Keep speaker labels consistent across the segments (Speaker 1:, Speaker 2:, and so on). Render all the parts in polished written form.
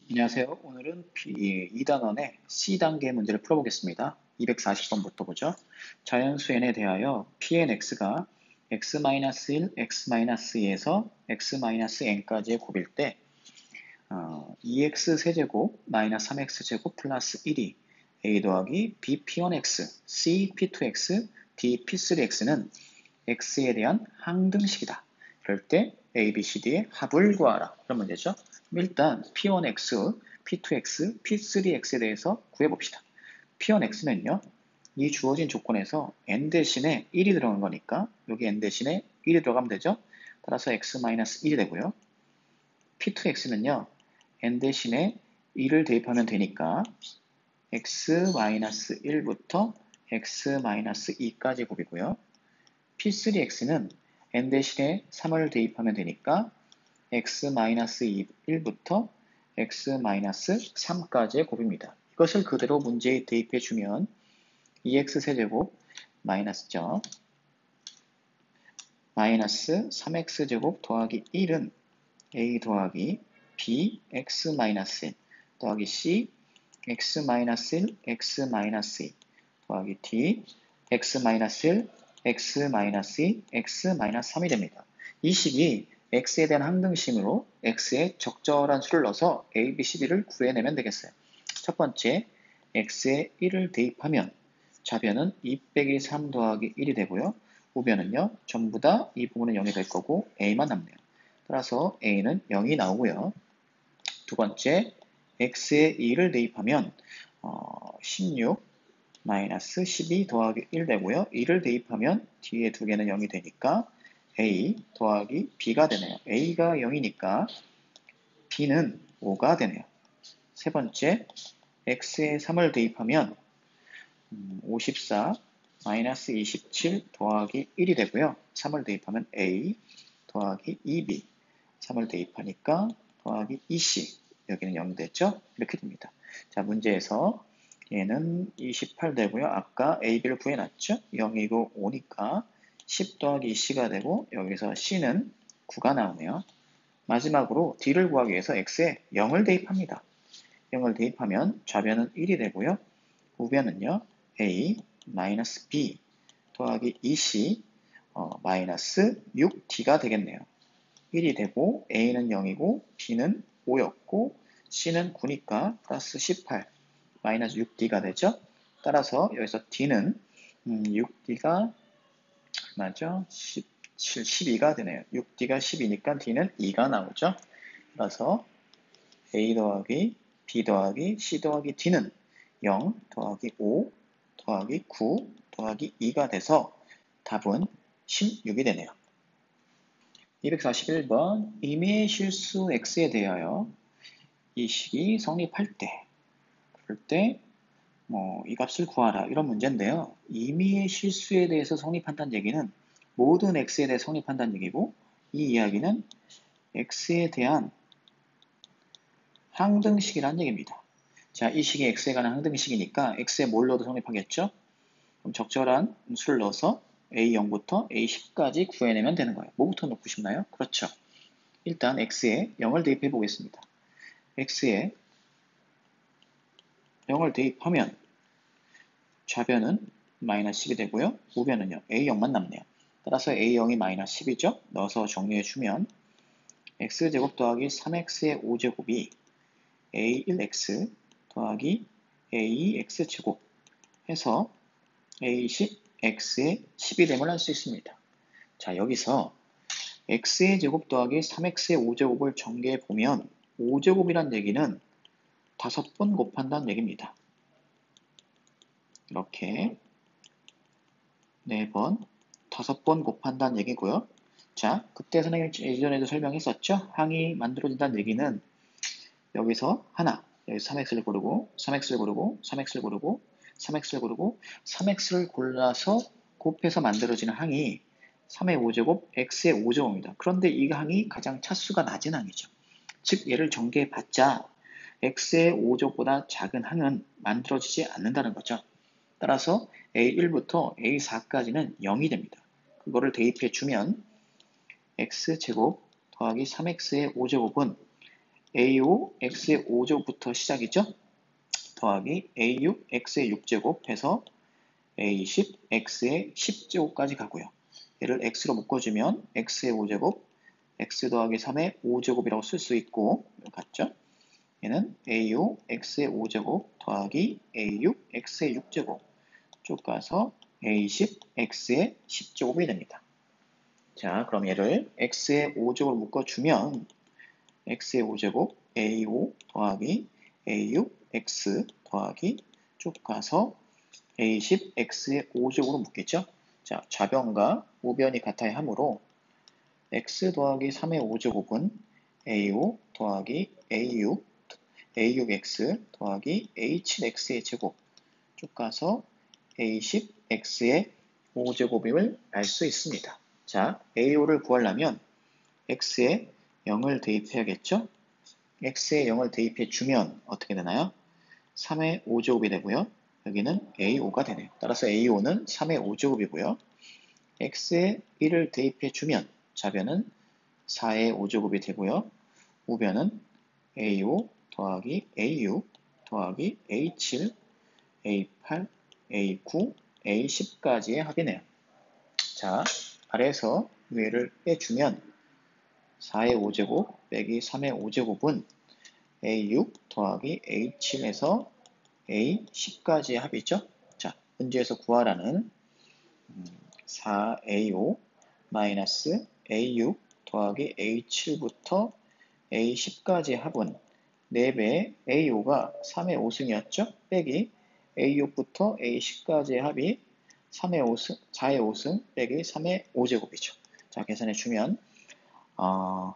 Speaker 1: 안녕하세요. 오늘은 2단원의 C단계 문제를 풀어보겠습니다. 240번부터 보죠. 자연수 n에 대하여 Pnx가 x-1, x-2에서 x-n까지의 곱일 때 2x세제곱 마이너스 3x제곱 플러스 1이 a 더하기 b p1x, c p2x, d p3x는 x에 대한 항등식이다. 그럴 때 a, b, c, d의 합을 구하라. 그런 문제죠. 일단 p1x, p2x, p3x에 대해서 구해봅시다. p1x는요. 이 주어진 조건에서 n 대신에 1이 들어간 거니까 여기 n 대신에 1이 들어가면 되죠. 따라서 x-1이 되고요. p2x는요. n 대신에 2를 대입하면 되니까 x-1부터 x-2까지 곱이고요. p3x는 n 대신에 3을 대입하면 되니까 x-1부터 x-3까지의 곱입니다. 이것을 그대로 문제에 대입해주면 2x세제곱 마이너스죠. 마이너스 3x제곱 더하기 1은 a 더하기 b x-1 더하기 c x-1 x-2 더하기 d x-1 x-2 x-3이 됩니다. 이 식이 x에 대한 항등식으로 x에 적절한 수를 넣어서 a, b, c, d를 구해내면 되겠어요. 첫 번째, x에 1을 대입하면 좌변은 2 빼기 3 더하기 1이 되고요. 우변은요, 전부 다 이 부분은 0이 될 거고 a만 남네요. 따라서 a는 0이 나오고요. 두 번째, x에 2를 대입하면 16 마이너스 12 더하기 1 되고요. 2를 대입하면 뒤에 두 개는 0이 되니까 a 더하기 b가 되네요. a가 0이니까 b는 5가 되네요. 세 번째, x에 3을 대입하면 54 마이너스 27 더하기 1이 되고요. 3을 대입하면 a 더하기 2b 3을 대입하니까 더하기 2c 여기는 0 됐죠? 이렇게 됩니다. 자, 문제에서 얘는 28 되고요. 아까 a, b를 구해놨죠? 0이고 5니까 10 더하기 2c가 되고 여기서 c는 9가 나오네요. 마지막으로 d를 구하기 위해서 x에 0을 대입합니다. 0을 대입하면 좌변은 1이 되고요. 우변은요. a 마이너스 b 더하기 2c 마이너스 6d가 되겠네요. 1이 되고 a는 0이고 b는 5였고 c는 9니까 플러스 18 마이너스 6d가 되죠. 따라서 여기서 d는 6d가 얼마죠? 17, 12가 되네요. 6d가 12니까 d는 2가 나오죠. 따라서 a 더하기 b 더하기 c 더하기 d는 0 더하기 5 더하기 9 더하기 2가 돼서 답은 16이 되네요. 241번 임의의 실수 x에 대하여 이 식이 성립할 때 그럴 때 이 값을 구하라 이런 문제인데요. 임의의 실수에 대해서 성립한다는 얘기는 모든 x에 대해 성립한다는 얘기고 이 이야기는 x에 대한 항등식이라는 얘기입니다. 자, 이 식이 x에 관한 항등식이니까 x에 뭘 넣어도 성립하겠죠? 그럼 적절한 수를 넣어서 a0부터 a10까지 구해내면 되는 거예요. 뭐부터 넣고 싶나요? 그렇죠. 일단 x에 0을 대입해 보겠습니다. x에 0을 대입하면 좌변은 마이너스 10이 되고요. 우변은요. a0만 남네요. 따라서 a0이 마이너스 10이죠. 넣어서 정리해주면 x제곱 더하기 3x의 5제곱이 a1x 더하기 a2x제곱 해서 a10 x의 12됨을 할 수 있습니다. 자, 여기서 x의 제곱 더하기 3x의 5제곱을 전개해 보면 5제곱이란 얘기는 5번 곱한다는 얘기입니다. 이렇게 4번, 5번 곱한다는 얘기고요. 자, 그때 선생님이 예전에도 설명했었죠? 항이 만들어진다는 얘기는 여기서 하나, 여기 3x를 고르고, 3x를 고르고, 3x를 고르고, 3x를 고르고, 3x를 골라서 곱해서 만들어지는 항이 3의 5제곱, x의 5제곱입니다. 그런데 이 항이 가장 차수가 낮은 항이죠. 즉, 얘를 전개해봤자 x의 5제곱보다 작은 항은 만들어지지 않는다는 거죠. 따라서 a1부터 a4까지는 0이 됩니다. 그거를 대입해주면 x제곱 더하기 3x의 5제곱은 A5 x의 5제곱부터 시작이죠. 더하기 A6 x의 6제곱 해서 A10 x의 10제곱까지 가고요. 얘를 x로 묶어주면 x의 5제곱 x 더하기 3의 5제곱이라고 쓸 수 있고 같죠? 얘는 A5 x의 5제곱 더하기 A6 x의 6제곱 쭉 가서 A10 x의 10제곱이 됩니다. 자, 그럼 얘를 x의 5제곱으로 묶어주면 x의 5제곱 A5 더하기 A6 x 더하기 쭉 가서 A10 x의 5제곱으로 묶겠죠? 자, 좌변과 우변이 같아야 하므로 x 더하기 3의 5제곱은 A5 더하기 A6x 더하기 A7x의 제곱 쭉 가서 A10x의 5제곱임을 알 수 있습니다. 자, A5를 구하려면 x에 0을 대입해야겠죠? x에 0을 대입해 주면 어떻게 되나요? 3의 5제곱이 되고요. 여기는 A5가 되네요. 따라서 A5는 3의 5제곱이고요. x에 1을 대입해 주면 좌변은 4의 5제곱이 되고요. 우변은 A5 더하기 A6 더하기 A7, A8, A9, A10까지의 합이네요. 자, 아래에서 위를 빼주면 4의 5제곱 빼기 3의 5제곱은 A6 더하기 A7에서 A10까지의 합이죠. 자, 문제에서 구하라는 4A5 마이너스 A6 더하기 A7부터 A10까지의 합은 4배의 A5가 3의 5승이었죠. 빼기 A6부터 A10까지의 합이 4의 5승 빼기 3의 5제곱이죠. 자, 계산해 주면 5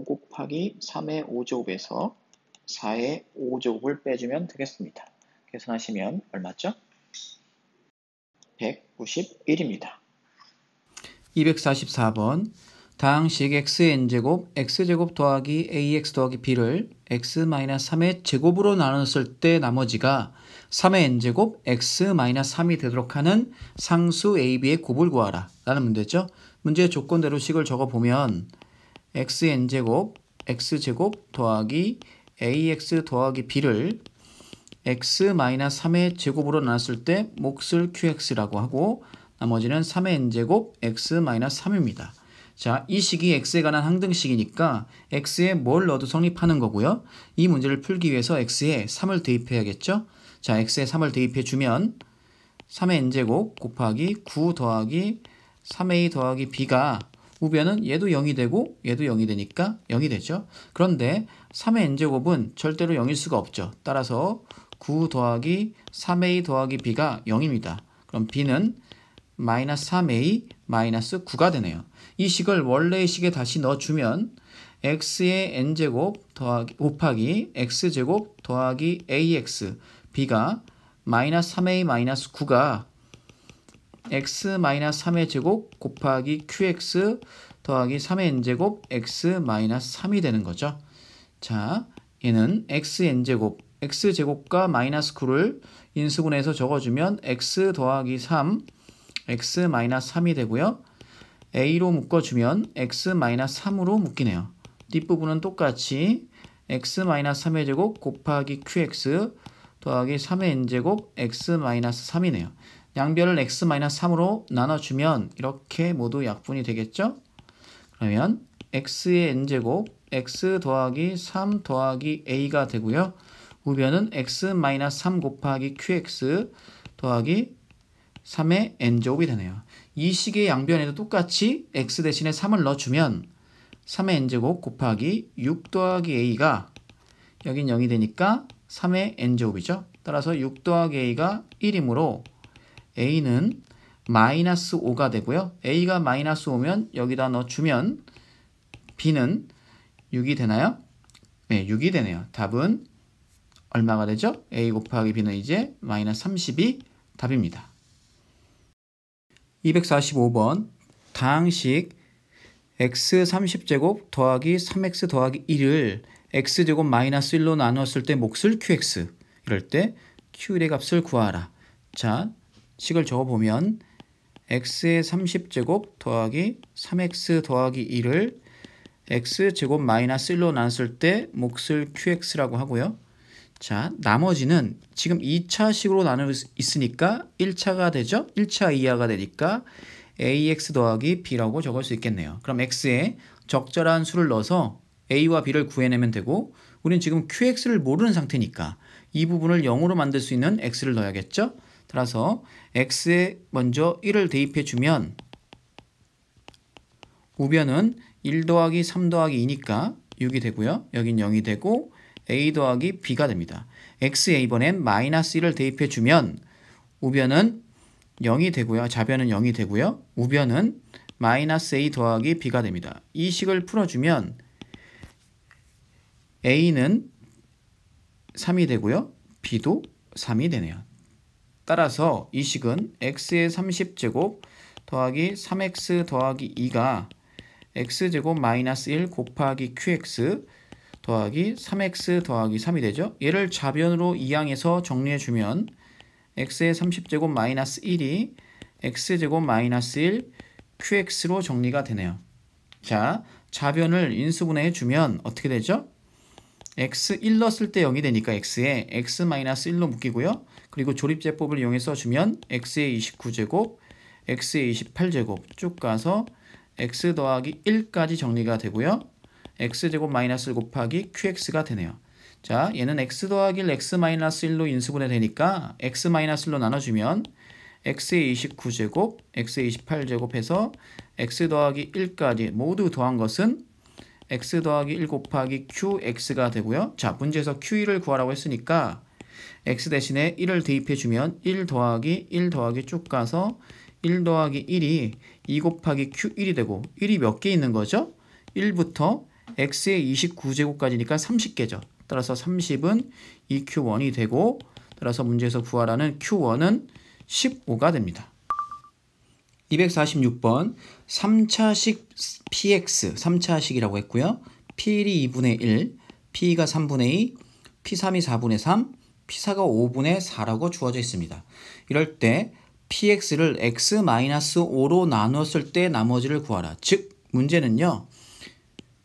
Speaker 1: 곱하기 3의 5제곱에서 4의 5제곱을 빼주면 되겠습니다. 계산하시면 얼마죠? 191입니다.
Speaker 2: 244번 다항식 xn제곱 x제곱 더하기 ax 더하기 b를 x-3의 제곱으로 나눴을 때 나머지가 3의 n제곱 x-3이 되도록 하는 상수 ab의 곱을 구하라 라는 문제죠. 문제의 조건대로 식을 적어보면 xn제곱 x제곱 더하기 ax 더하기 b를 x-3의 제곱으로 나눴을 때 몫을 qx라고 하고 나머지는 3의 n제곱 x-3입니다. 자, 이 식이 x에 관한 항등식이니까 x에 뭘 넣어도 성립하는 거고요. 이 문제를 풀기 위해서 x에 3을 대입해야겠죠. 자, x에 3을 대입해 주면 3의 n제곱 곱하기 9 더하기 3a 더하기 b가 우변은 얘도 0이 되고 얘도 0이 되니까 0이 되죠. 그런데 3의 n제곱은 절대로 0일 수가 없죠. 따라서 9 더하기 3a 더하기 b가 0입니다. 그럼 b는 마이너스 3a 마이너스 9가 되네요. 이 식을 원래의 식에 다시 넣어주면 x의 n제곱 곱하기 x제곱 더하기 ax b가 마이너스 3a 마이너스 9가 x 마이너스 3의 제곱 곱하기 qx 더하기 3의 n제곱 x 마이너스 3이 되는 거죠. 자, 얘는 xn제곱 x제곱과 마이너스 9를 인수분해해서 적어주면 x 더하기 3 x 마이너스 3이 되고요. a로 묶어주면 x 마이너스 3으로 묶이네요. 뒷부분은 똑같이 x 마이너스 3의 제곱 곱하기 qx 더하기 3의 n제곱 x 마이너스 3이네요. 양변을 x 마이너스 3으로 나눠주면 이렇게 모두 약분이 되겠죠? 그러면 x의 n제곱 x 더하기 3 더하기 a가 되고요. 우변은 x 마이너스 3 곱하기 qx 더하기 3의 n제곱이 되네요. 이 식의 양변에도 똑같이 x 대신에 3을 넣어주면 3의 n제곱 곱하기 6 더하기 a가 여긴 0이 되니까 3의 n제곱이죠. 따라서 6 더하기 a가 1이므로 a는 마이너스 5가 되고요. a가 마이너스 5면 여기다 넣어주면 b는 6이 되나요? 네, 6이 되네요. 답은 얼마가 되죠? a 곱하기 b는 이제 마이너스 30이 답입니다. 245번 다항식 x 30제곱 더하기 3x 더하기 1을 x제곱 마이너스 1로 나누었을 때 몫을 qx 이럴 때 q의 값을 구하라. 자, 식을 적어보면 x의 30제곱 더하기 3x 더하기 1을 x제곱 마이너스 1로 나눴을 때 몫을 qx라고 하고요. 자, 나머지는 지금 2차식으로 나누어 있으니까 1차가 되죠? 1차 이하가 되니까 ax 더하기 b라고 적을 수 있겠네요. 그럼 x에 적절한 수를 넣어서 a와 b를 구해내면 되고, 우린 지금 qx를 모르는 상태니까 이 부분을 0으로 만들 수 있는 x를 넣어야겠죠? 따라서 x에 먼저 1을 대입해주면 우변은 1 더하기 3 더하기 2니까 6이 되고요. 여긴 0이 되고 a 더하기 b가 됩니다. x에 이번엔 마이너스 1을 대입해주면 우변은 0이 되고요. 좌변은 0이 되고요. 우변은 마이너스 a 더하기 b가 됩니다. 이 식을 풀어주면 a는 3이 되고요. b도 3이 되네요. 따라서 이 식은 x의 30제곱 더하기 3x 더하기 2가 x제곱 마이너스 1 곱하기 qx 더하기 3x 더하기 3이 되죠. 얘를 좌변으로 이항해서 정리해주면 x의 30제곱 마이너스 1이 x제곱 마이너스 1 qx로 정리가 되네요. 자, 좌변을 인수분해해주면 어떻게 되죠? x 1 넣었을 때 0이 되니까 x에 x 마이너스 1로 묶이고요. 그리고 조립제법을 이용해서 주면 x의 29제곱, x의 28제곱 쭉 가서 x 더하기 1까지 정리가 되고요. x제곱 마이너스 1 곱하기 qx가 되네요. 자, 얘는 x 더하기 1, x 마이너스 1로 인수분해 되니까 x 마이너스 1로 나눠주면 x의 29제곱, x의 28제곱 해서 x 더하기 1까지 모두 더한 것은 x 더하기 1 곱하기 qx가 되고요. 자, 문제에서 q1을 구하라고 했으니까 x 대신에 1을 대입해주면 1 더하기 1 더하기 쭉 가서 1 더하기 1이 2 곱하기 q1이 되고 1이 몇 개 있는 거죠? 1부터 x의 29제곱까지니까 30개죠. 따라서 30은 2q1이 되고, 따라서 문제에서 구하라는 q1은 15가 됩니다. 246번 3차식 px 3차식이라고 했고요. p1이 2분의 1, p가 3분의 2, p3이 4분의 3, p4가 5분의 4라고 주어져 있습니다. 이럴 때 px를 x-5로 나눴을 때 나머지를 구하라. 즉 문제는요,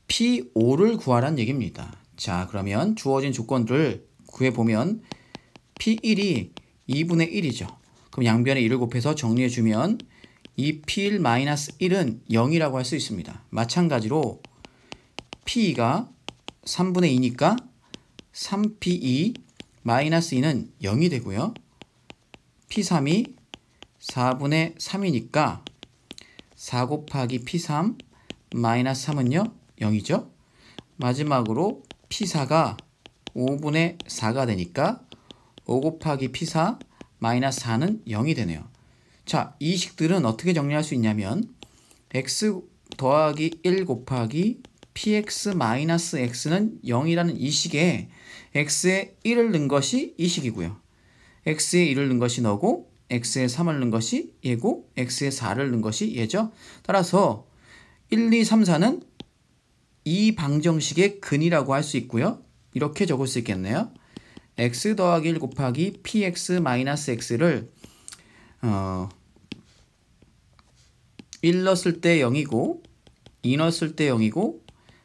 Speaker 2: p5를 구하라는 얘기입니다. 자, 그러면 주어진 조건들을 구해보면 p1이 2분의 1이죠. 그럼 양변에 1을 곱해서 정리해주면 이 p1-1은 0이라고 할 수 있습니다. 마찬가지로 p가 3분의 2니까 3p2 -2는 0이 되고요. p3이 4분의 3이니까 4 곱하기 p3 -3은요 0이죠. 마지막으로 p4가 5분의 4가 되니까 5 곱하기 p4 -4는 0이 되네요. 자, 이 식들은 어떻게 정리할 수 있냐면 x 더하기 1 곱하기 px-x는 0이라는 이 식에 x에 1을 넣은 것이 이 식이고요. x에 1을 넣은 것이 너고 x에 3을 넣은 것이 얘고 x에 4를 넣은 것이 얘죠. 따라서 1, 2, 3, 4는 이 방정식의 근이라고 할 수 있고요. 이렇게 적을 수 있겠네요. x 더하기 1 곱하기 px-x를 1 넣었을 때 0이고 2 넣었을 때 0이고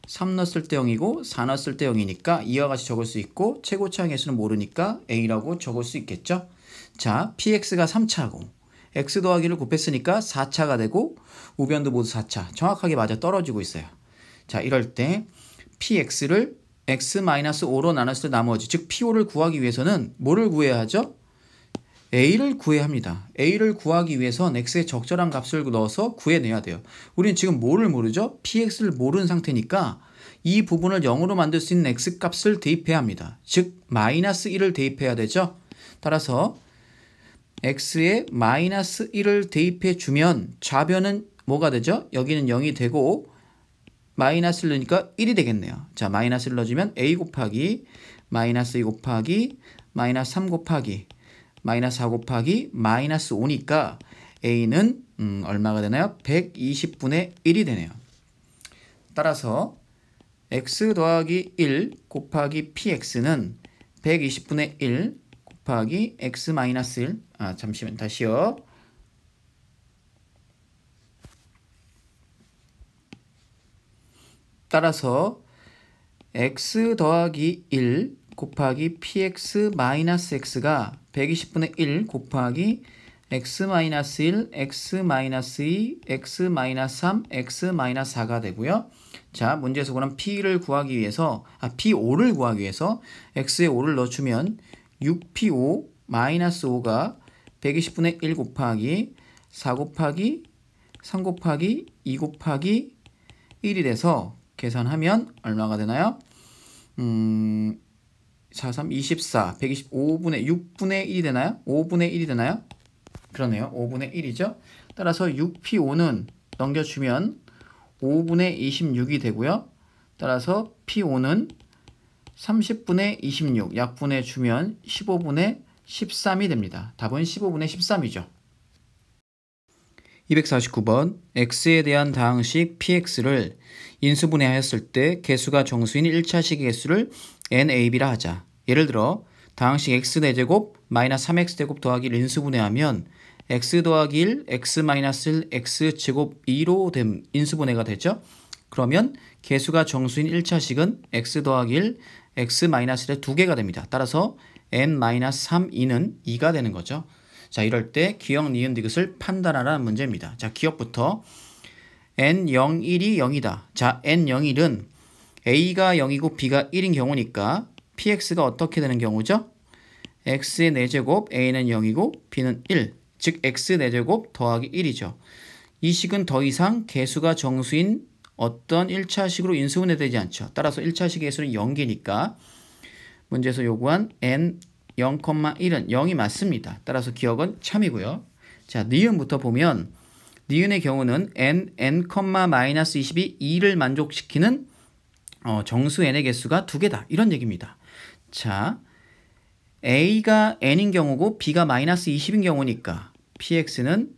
Speaker 2: 3 넣었을 때 0이고 4 넣었을 때 0이니까 이와 같이 적을 수 있고 최고차의 개수는 모르니까 a라고 적을 수 있겠죠. 자, px가 3차고 x 더하기를 곱했으니까 4차가 되고 우변도 모두 4차 정확하게 맞아 떨어지고 있어요. 자, 이럴 때 px를 x-5로 나눴을 때 나머지, 즉 p5를 구하기 위해서는 뭐를 구해야 하죠? a를 구해야 합니다. a를 구하기 위해선 x의 적절한 값을 넣어서 구해내야 돼요. 우리는 지금 뭐를 모르죠? px를 모르는 상태니까 이 부분을 0으로 만들 수 있는 x값을 대입해야 합니다. 즉 -1을 대입해야 되죠. 따라서 x에 -1을 대입해 주면 좌변은 뭐가 되죠? 여기는 0이 되고 마이너스를 넣으니까 1이 되겠네요. 자, 마이너스를 넣어주면 a 곱하기 -2 곱하기 -3 곱하기 -4 곱하기 -5니까 a는 얼마가 되나요? 120분의 1이 되네요. 따라서 x 더하기 1 곱하기 px는 120분의 1 곱하기 x-1 잠시만 다시요. 따라서 x 더하기 1 곱하기 px 마이너스 x가 120분의 1 곱하기 x-1, x-2, x-3, x-4가 되고요. 자, 문제에서 구한 P를 구하기 위해서, P5를 구하기 위해서 X에 5를 넣어주면 6P5 마이너스 5가 120분의 1 곱하기 4 곱하기 3 곱하기 2 곱하기 1이 돼서 계산하면 얼마가 되나요? 4, 3, 24, 125분의 6분의 1이 되나요? 5분의 1이 되나요? 그러네요. 5분의 1이죠. 따라서 6P5는 넘겨주면 5분의 26이 되고요. 따라서 P5는 30분의 26 약분해 주면 15분의 13이 됩니다. 답은 15분의 13이죠. 249번 x에 대한 다항식 px를 인수분해하였을 때 개수가 정수인 1차식의 개수를 nab라 하자. 예를 들어 다항식 x 4제곱 마이너스 3x제곱 더하기 1 인수분해하면 x 더하기 1, x 마이너스 1, x제곱 2로 된 인수분해가 되죠. 그러면 개수가 정수인 1차식은 x 더하기 1, x 마이너스 1의 2개가 됩니다. 따라서 n 마이너스 3, 2는 2가 되는 거죠. 자, 이럴 때 기억, 니은, 디귿을 판단하라는 문제입니다. 자, 기억부터 n0, 1이 0이다. 자, n0, 1은 a가 0이고 b가 1인 경우니까 px가 어떻게 되는 경우죠? x의 4제곱, a는 0이고 b는 1, 즉 x 4제곱 더하기 1이죠. 이 식은 더 이상 개수가 정수인 어떤 1차식으로 인수분해되지 않죠. 따라서 1차식 개수는 0개니까 문제에서 요구한 n 0,1은 0이 맞습니다. 따라서 기억은 참이고요. 자, 니은부터 보면 니은의 경우는 n,-20이 2를 만족시키는 정수 n의 개수가 2개다. 이런 얘기입니다. 자, a가 n인 경우고 b가 마이너스 20인 경우니까 px는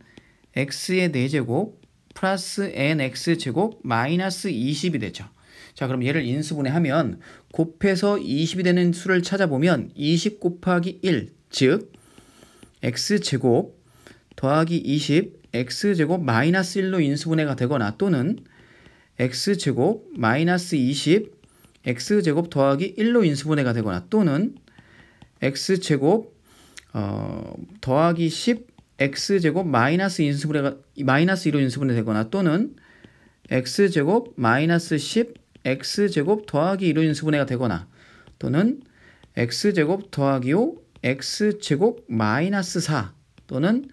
Speaker 2: x의 4제곱 플러스 nx제곱 마이너스 20이 되죠. 자, 그럼 얘를 인수분해하면 곱해서 20이 되는 수를 찾아보면 20 곱하기 1, 즉 x제곱 더하기 20, x제곱 마이너스 1로 인수분해가 되거나 또는 x제곱 마이너스 20, x제곱 더하기 1로 인수분해가 되거나 또는 x제곱 더하기 10, x제곱 마이너스 2로 인수분해되거나 또는 x제곱 마이너스 10, x제곱 더하기 2로 인수분해가 되거나 또는 x제곱 더하기 5, x제곱 마이너스 4 또는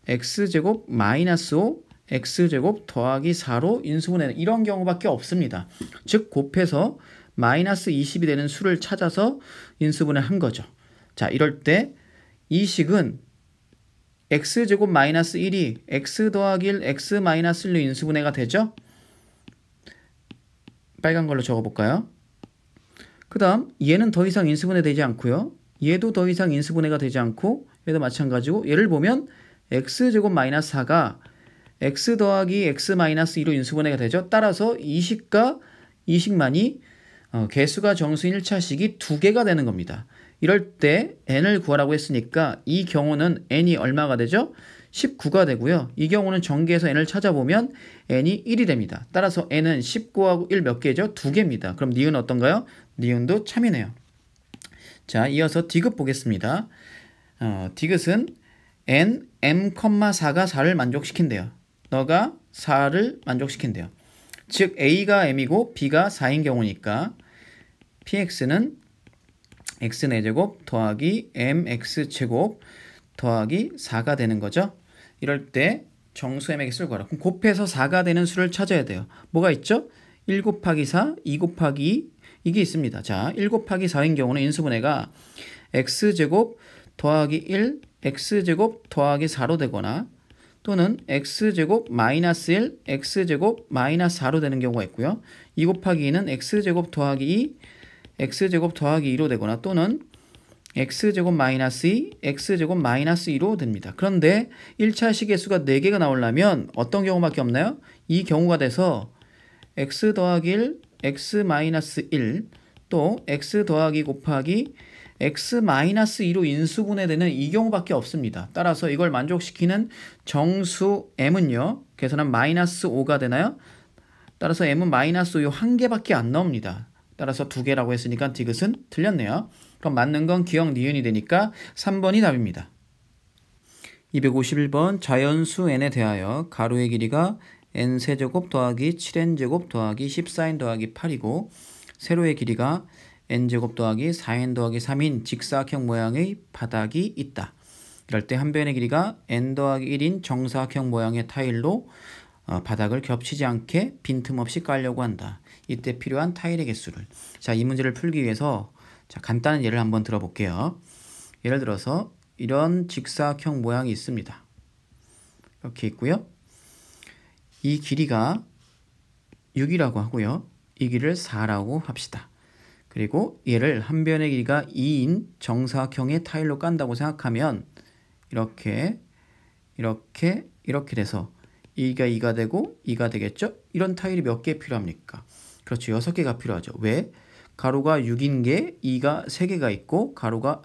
Speaker 2: x제곱 마이너스 5, x제곱 더하기 4로 인수분해는 이런 경우밖에 없습니다. 즉 곱해서 마이너스 20이 되는 수를 찾아서 인수분해한 거죠. 자, 이럴 때 이 식은 x제곱 마이너스 1이 x 더하기 1, x 마이너스 1로 인수분해가 되죠? 빨간 걸로 적어볼까요? 그 다음 얘는 더 이상 인수분해 되지 않고요. 얘도 더 이상 인수분해가 되지 않고 얘도 마찬가지고 얘를 보면 x제곱 마이너스 4가 x 더하기 x 마이너스 2로 인수분해가 되죠. 따라서 이 식과 이 식만이 개수가 정수인 1차식이 2개가 되는 겁니다. 이럴 때 n을 구하라고 했으니까 이 경우는 n이 얼마가 되죠? 19가 되고요. 이 경우는 전개해서 n을 찾아보면 n이 1이 됩니다. 따라서 n은 19하고 1 몇 개죠? 2개입니다. 그럼 니은 어떤가요? 니은도 참이네요. 자, 이어서 디귿 보겠습니다. 디귿은 n, m,4가 4를 만족시킨대요. 너가 4를 만족시킨대요. 즉 a가 m이고 b가 4인 경우니까 px는 x 4제곱 더하기 mx제곱 더하기 4가 되는 거죠. 이럴 때 정수 m의 개수를 구하라. 그럼 곱해서 4가 되는 수를 찾아야 돼요. 뭐가 있죠? 1 곱하기 4, 2 곱하기 2 이게 있습니다. 자, 1 곱하기 4인 경우는 인수분해가 x제곱 더하기 1, x제곱 더하기 4로 되거나 또는 x제곱 마이너스 1, x제곱 마이너스 4로 되는 경우가 있고요. 2 곱하기 2는 x제곱 더하기 2, x제곱 더하기 2로 되거나 또는 x제곱 마이너스 2, x제곱 마이너스 2로 됩니다. 그런데 1차식 개수가 4개가 나오려면 어떤 경우밖에 없나요? 이 경우가 돼서 x 더하기 1, x 마이너스 1, 또 x 더하기 곱하기 x 마이너스 2로 인수분해되는 이 경우밖에 없습니다. 따라서 이걸 만족시키는 정수 m은요. 계산하면 마이너스 5가 되나요? 따라서 m은 마이너스 5 한 개밖에 안 나옵니다. 따라서 두 개라고 했으니까 디귿은 틀렸네요. 그럼 맞는 건 기억 니은이 되니까 3번이 답입니다. 251번 자연수 n에 대하여 가로의 길이가 n세제곱 더하기 7n제곱 더하기 14n 더하기 8이고 세로의 길이가 n제곱 더하기 4n 더하기 3인 직사각형 모양의 바닥이 있다. 이럴 때 한 변의 길이가 n 더하기 1인 정사각형 모양의 타일로 바닥을 겹치지 않게 빈틈없이 깔려고 한다. 이때 필요한 타일의 개수를. 자, 이 문제를 풀기 위해서 간단한 예를 한번 들어볼게요. 예를 들어서 이런 직사각형 모양이 있습니다. 이렇게 있고요. 이 길이가 6이라고 하고요. 이 길이를 4라고 합시다. 그리고 얘를 한 변의 길이가 2인 정사각형의 타일로 깐다고 생각하면 이렇게 돼서 2가 2가 되고 2가 되겠죠? 이런 타일이 몇 개 필요합니까? 그렇죠. 6개가 필요하죠. 왜? 가로가 6인 게 2가 3개가 있고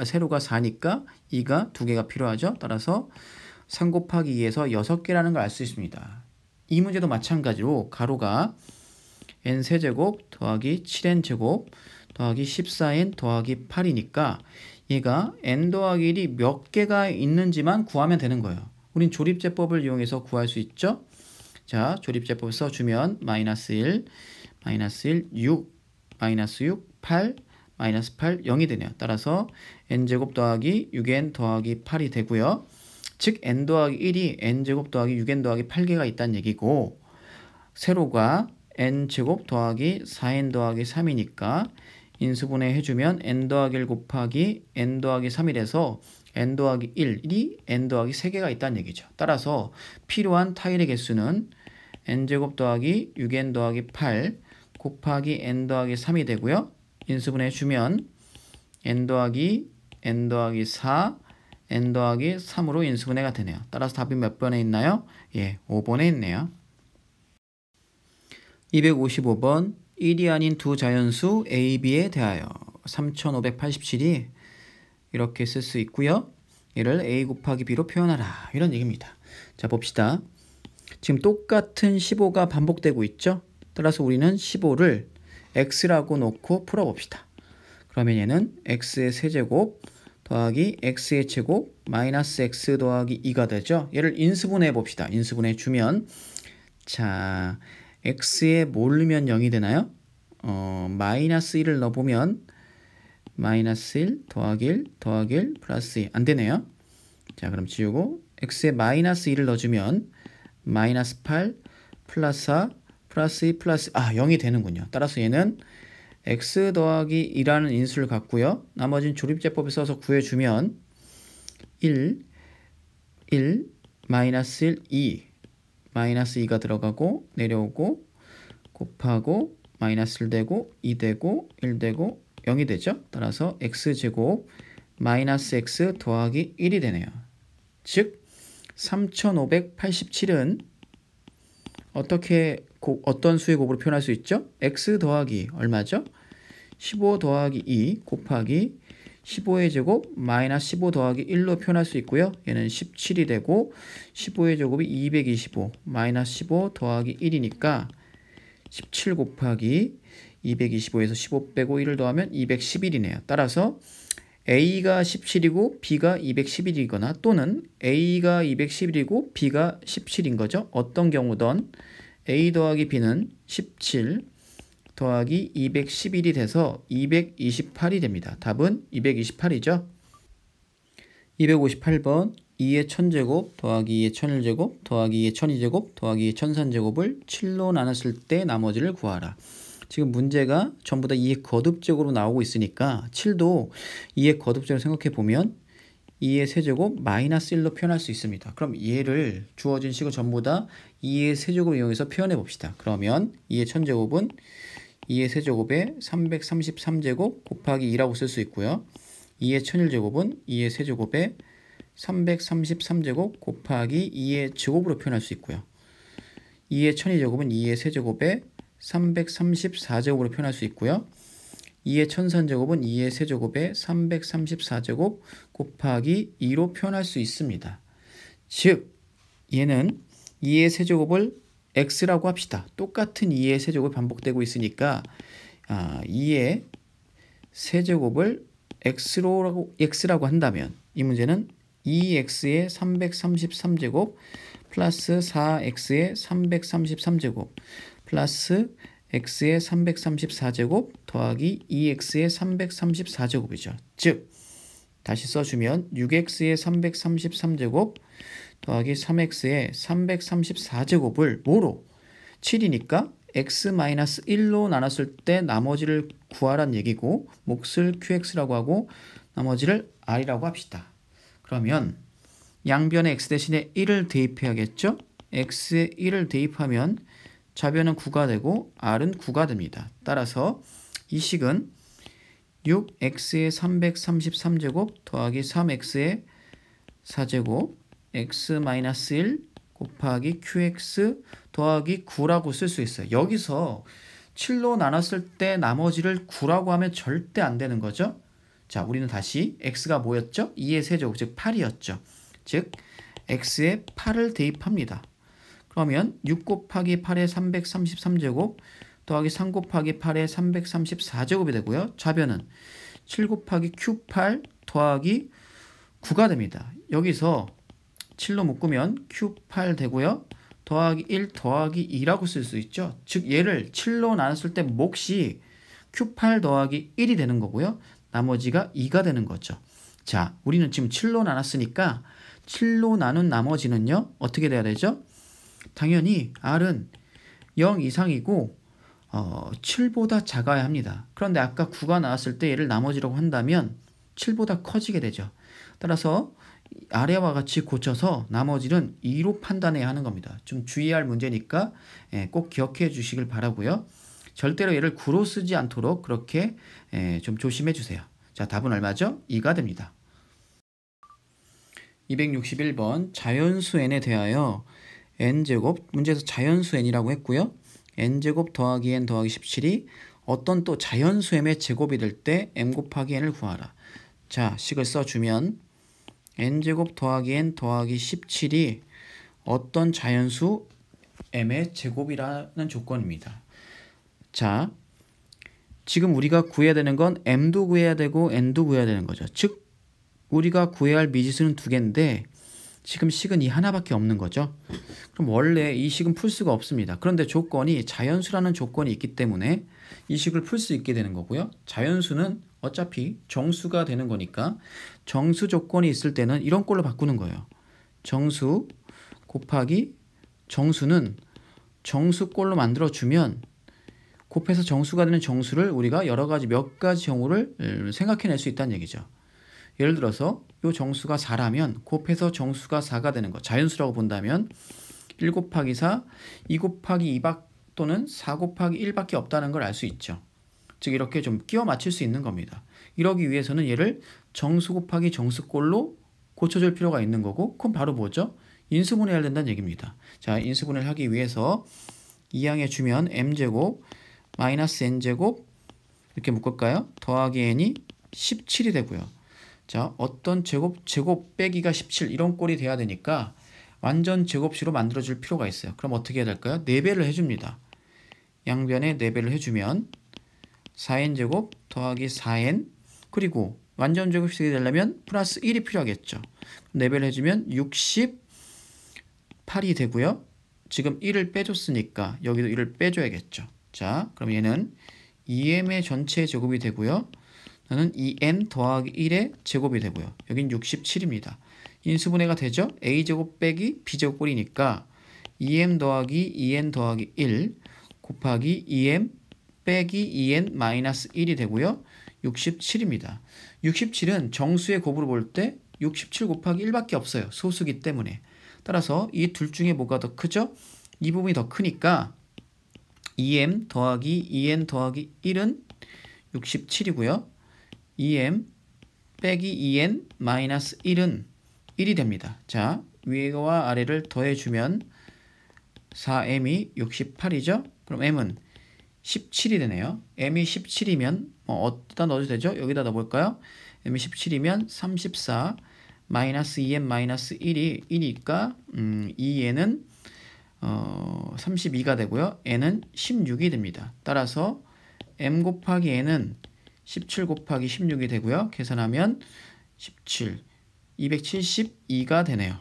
Speaker 2: 세로가 4니까 2가 2개가 필요하죠. 따라서 3 곱하기 2에서 6개라는 걸 알 수 있습니다. 이 문제도 마찬가지로 가로가 n세제곱 더하기 7n제곱 더하기 14n 더하기 8이니까 얘가 n 더하기 1이 몇 개가 있는지만 구하면 되는 거예요. 우린 조립제법을 이용해서 구할 수 있죠. 자, 조립제법 써주면 마이너스 1, 6, 마이너스 6, 8, 마이너스 8, 0이 되네요. 따라서 n제곱 더하기 6n 더하기 8이 되고요. 즉 n 더하기 1이 n제곱 더하기 6n 더하기 8개가 있다는 얘기고 세로가 n제곱 더하기 4n 더하기 3이니까 인수분해 해주면 n 더하기 1 곱하기 n 더하기 3이라서 n 더하기 1이 n 더하기 3개가 있다는 얘기죠. 따라서 필요한 타일의 개수는 n제곱 더하기 6n 더하기 8 곱하기 n 더하기 3이 되고요. 인수분해 해주면 n 더하기 4, n 더하기 3으로 인수분해가 되네요. 따라서 답이 몇 번에 있나요? 예, 5번에 있네요. 255번 1이 아닌 두 자연수 a, b에 대하여 3587이 이렇게 쓸 수 있고요. 얘를 a 곱하기 b로 표현하라. 이런 얘기입니다. 자, 봅시다. 지금 똑같은 15가 반복되고 있죠. 따라서 우리는 15를 x라고 놓고 풀어봅시다. 그러면 얘는 x의 세제곱 더하기 x의 제곱 마이너스 x 더하기 2가 되죠. 얘를 인수분해 봅시다. 인수분해 주면 자, x에 뭘 넣으면 0이 되나요? 마이너스 1을 넣어보면 마이너스 1 더하기 1 더하기 1 플러스 2 안 되네요. 자, 그럼 지우고 x에 마이너스 1을 넣어주면 마이너스 8 플러스 4 플러스 2 플러스 0이 되는군요. 따라서 얘는 x 더하기 2라는 인수를 갖고요. 나머지는 조립제법을 써서 구해주면 1 마이너스 1 2 마이너스 2가 들어가고 내려오고 곱하고 마이너스 1 되고 2 되고 1 되고 0이 되죠. 따라서 x제곱 마이너스 x 더하기 1이 되네요. 즉 3587은 어떤 수의 곱으로 표현할 수 있죠? x 더하기 얼마죠? 15 더하기 2 곱하기 15의 제곱 마이너스 15 더하기 1로 표현할 수 있고요. 얘는 17이 되고 15의 제곱이 225 마이너스 15 더하기 1이니까 17 곱하기 225에서 15 빼고 1을 더하면 211이네요. 따라서 A가 17이고 B가 211이거나 또는 A가 211이고 B가 17인 거죠. 어떤 경우든 A 더하기 B는 17 더하기 211이 돼서 228이 됩니다. 답은 228이죠. 258번 2의 1000제곱 더하기 2의 1001제곱 더하기 2의 1002제곱 더하기 2의 1003제곱을 7로 나눴을 때 나머지를 구하라. 지금 문제가 전부 다 2의 거듭제곱으로 나오고 있으니까 7도 2의 거듭제곱으로 생각해 보면 2의 세제곱 마이너스 1로 표현할 수 있습니다. 그럼 얘를 주어진 식을 전부 다 2의 세제곱을 이용해서 표현해 봅시다. 그러면 2의 1000제곱은 2의 세제곱에 333제곱 곱하기 2라고 쓸 수 있고요. 2의 1001제곱은 2의 세제곱에 333제곱 곱하기 2의 제곱으로 표현할 수 있고요. 2의 1002제곱은 2의 세제곱에 334제곱으로 표현할 수 있고요. 2의 1003제곱은 2의 세제곱에 334제곱 곱하기 2로 표현할 수 있습니다. 즉 얘는 2의 세제곱을 x라고 합시다. 똑같은 2의 세제곱이 반복되고 있으니까 2의 세제곱을 x라고 한다면 이 문제는 2x의 333제곱 플러스 4x의 333제곱 플러스 x의 334제곱 더하기 2x의 334제곱이죠. 즉 다시 써주면 6x의 333제곱 더하기 3x의 334제곱을 뭐로? 7이니까 x-1로 나눴을 때 나머지를 구하란 얘기고 몫을 qx라고 하고 나머지를 r이라고 합시다. 그러면 양변에 x 대신에 1을 대입해야겠죠? x에 1을 대입하면 좌변은 9가 되고 r은 9가 됩니다. 따라서 이 식은 6x의 333제곱 더하기 3x의 4제곱 x-1 곱하기 qx 더하기 9라고 쓸 수 있어요. 여기서 7로 나눴을 때 나머지를 9라고 하면 절대 안 되는 거죠. 자, 우리는 다시 x가 뭐였죠? 2의 세제곱, 즉 8이었죠. 즉 x에 8을 대입합니다. 그러면 6 곱하기 8의 333제곱 더하기 3 곱하기 8의 334제곱이 되고요. 좌변은 7 곱하기 q8 더하기 9가 됩니다. 여기서 7로 묶으면 q8 되고요. 더하기 1 더하기 2라고 쓸 수 있죠. 즉 얘를 7로 나눴을 때 몫이 q8 더하기 1이 되는 거고요. 나머지가 2가 되는 거죠. 자, 우리는 지금 7로 나눴으니까 7로 나눈 나머지는요. 어떻게 돼야 되죠? 당연히 r은 0 이상이고 7보다 작아야 합니다. 그런데 아까 9가 나왔을 때 얘를 나머지라고 한다면 7보다 커지게 되죠. 따라서 아래와 같이 고쳐서 나머지는 2로 판단해야 하는 겁니다. 좀 주의할 문제니까 꼭 기억해 주시길 바라고요. 절대로 얘를 9로 쓰지 않도록 그렇게 좀 조심해 주세요. 자, 답은 얼마죠? 2가 됩니다. 261번 자연수 n에 대하여 n제곱, 문제에서 자연수 n이라고 했고요. n제곱 더하기 n 더하기 17이 어떤 또 자연수 m의 제곱이 될 때 m 곱하기 n을 구하라. 자, 식을 써주면 n제곱 더하기 n 더하기 17이 어떤 자연수 m의 제곱이라는 조건입니다. 자, 지금 우리가 구해야 되는 건 m도 구해야 되고 n도 구해야 되는 거죠. 즉 우리가 구해야 할 미지수는 두 개인데 지금 식은 이 하나밖에 없는 거죠. 그럼 원래 이 식은 풀 수가 없습니다. 그런데 조건이 자연수라는 조건이 있기 때문에 이 식을 풀 수 있게 되는 거고요. 자연수는 어차피 정수가 되는 거니까 정수 조건이 있을 때는 이런 꼴로 바꾸는 거예요. 정수 곱하기 정수는 정수꼴로 만들어주면 곱해서 정수가 되는 정수를 우리가 여러 가지 몇 가지 경우를 생각해낼 수 있다는 얘기죠. 예를 들어서 이 정수가 4라면 곱해서 정수가 4가 되는 거. 자연수라고 본다면 1 곱하기 4, 2 곱하기 2박 또는 4 곱하기 1밖에 없다는 걸 알 수 있죠. 즉 이렇게 좀 끼워 맞출 수 있는 겁니다. 이러기 위해서는 얘를 정수 곱하기 정수꼴로 고쳐줄 필요가 있는 거고 그건 바로 뭐죠? 인수분해해야 된다는 얘기입니다. 자, 인수분해를 하기 위해서 이항에 주면 m제곱 마이너스 n제곱 이렇게 묶을까요? 더하기 n이 17이 되고요. 자, 어떤 제곱 빼기가 17 이런 꼴이 돼야 되니까 완전 제곱식으로 만들어줄 필요가 있어요. 그럼 어떻게 해야 될까요? 4배를 해줍니다. 양변에 4배를 해주면 4n제곱 더하기 4n 그리고 완전 제곱식이 되려면 플러스 1이 필요하겠죠. 4배를 해주면 68이 되고요. 지금 1을 빼줬으니까 여기도 1을 빼줘야겠죠. 자, 그럼 얘는 2m의 전체 제곱이 되고요. 저는 2n 더하기 1의 제곱이 되고요. 여긴 67입니다. 인수분해가 되죠? a제곱 빼기 b제곱 꼴이니까 2m 더하기 2n 더하기 1 곱하기 2m 빼기 2n 마이너스 1이 되고요. 67입니다. 67은 정수의 곱으로 볼 때 67 곱하기 1밖에 없어요. 소수기 때문에. 따라서 이 둘 중에 뭐가 더 크죠? 이 부분이 더 크니까 2m 더하기 2n 더하기 1은 67이고요. 2m 빼기 2n 마이너스 1은 1이 됩니다. 자, 위와 아래를 더해주면 4m이 68이죠? 그럼 m은 17이 되네요. m이 17이면 어디다 넣어도 되죠? 여기다 넣어볼까요? m이 17이면 34 마이너스 2m 마이너스 1이 1이니까 2n은 32가 되고요. n은 16이 됩니다. 따라서 m 곱하기 n은 17 곱하기 16이 되고요. 계산하면 17, 272가 되네요.